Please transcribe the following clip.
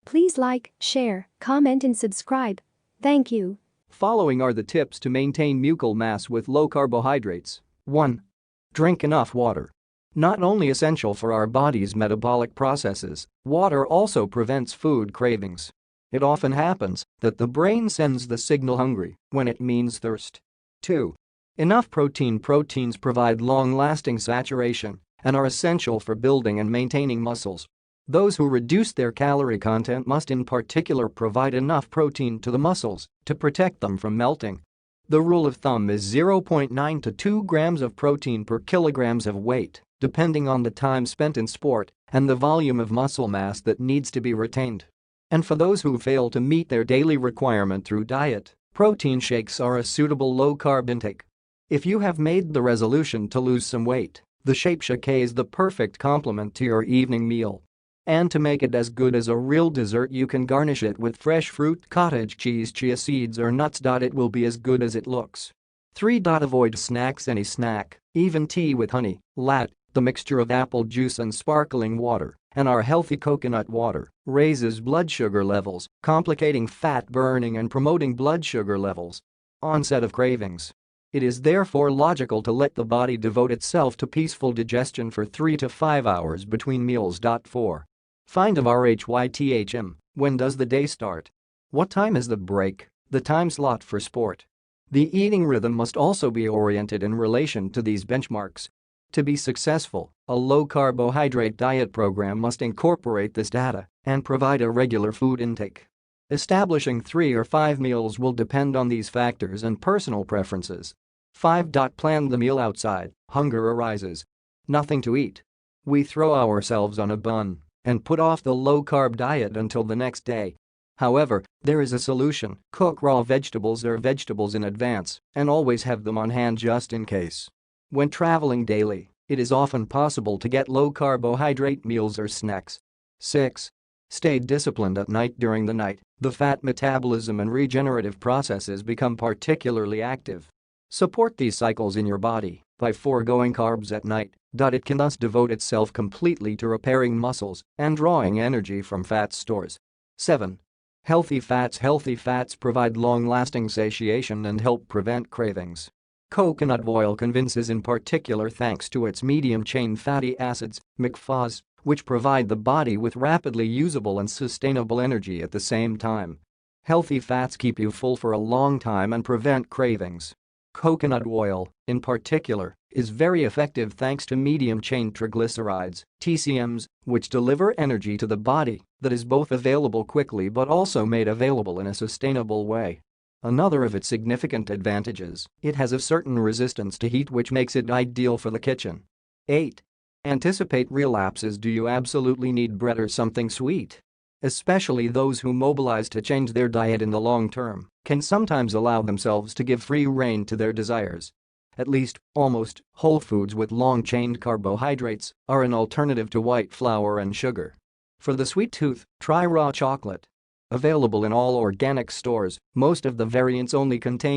Please like, share, comment and subscribe. Thank you. Following are the tips to maintain mucal mass with low carbohydrates. 1. Drink enough water. Not only essential for our body's metabolic processes, water also prevents food cravings. It often happens that the brain sends the signal hungry when it means thirst. 2. Enough protein. Proteins provide long-lasting satiation and are essential for building and maintaining muscles. Those who reduce their calorie content must in particular provide enough protein to the muscles to protect them from melting. The rule of thumb is 0.9 to 2 grams of protein per kilograms of weight, depending on the time spent in sport and the volume of muscle mass that needs to be retained. And for those who fail to meet their daily requirement through diet, protein shakes are a suitable low-carb intake. If you have made the resolution to lose some weight, the shake is the perfect complement to your evening meal. And to make it as good as a real dessert, you can garnish it with fresh fruit, cottage cheese, chia seeds or nuts. It will be as good as it looks. 3. Avoid snacks. Any snack, even tea with honey, the mixture of apple juice and sparkling water, and our healthy coconut water, raises blood sugar levels, complicating fat burning and promoting blood sugar levels. Onset of cravings. It is therefore logical to let the body devote itself to peaceful digestion for 3 to 5 hours between meals. 4. Find of RHYTHM. When does the day start? What time is the break, the time slot for sport? The eating rhythm must also be oriented in relation to these benchmarks. To be successful, a low-carbohydrate diet program must incorporate this data and provide a regular food intake. Establishing 3 or 5 meals will depend on these factors and personal preferences. 5. Plan the meal outside. Hunger arises. Nothing to eat. We throw ourselves on a bun and put off the low-carb diet until the next day. However, there is a solution. Cook raw vegetables or vegetables in advance and always have them on hand just in case. When traveling daily, it is often possible to get low-carbohydrate meals or snacks. 6. Stay disciplined at night. During the night, the fat metabolism and regenerative processes become particularly active. Support these cycles in your body by foregoing carbs at night. It can thus devote itself completely to repairing muscles and drawing energy from fat stores. 7. Healthy fats. Healthy fats provide long-lasting satiation and help prevent cravings. Coconut oil convinces in particular thanks to its medium-chain fatty acids, MCFAs, which provide the body with rapidly usable and sustainable energy at the same time. Healthy fats keep you full for a long time and prevent cravings. Coconut oil, in particular, is very effective thanks to medium-chain triglycerides, TCMs, which deliver energy to the body that is both available quickly but also made available in a sustainable way. Another of its significant advantages, it has a certain resistance to heat which makes it ideal for the kitchen. 8. Anticipate relapses. Do you absolutely need bread or something sweet? Especially those who mobilize to change their diet in the long term can sometimes allow themselves to give free rein to their desires. At least, almost, whole foods with long-chain carbohydrates are an alternative to white flour and sugar. For the sweet tooth, try raw chocolate. Available in all organic stores, most of the variants only contain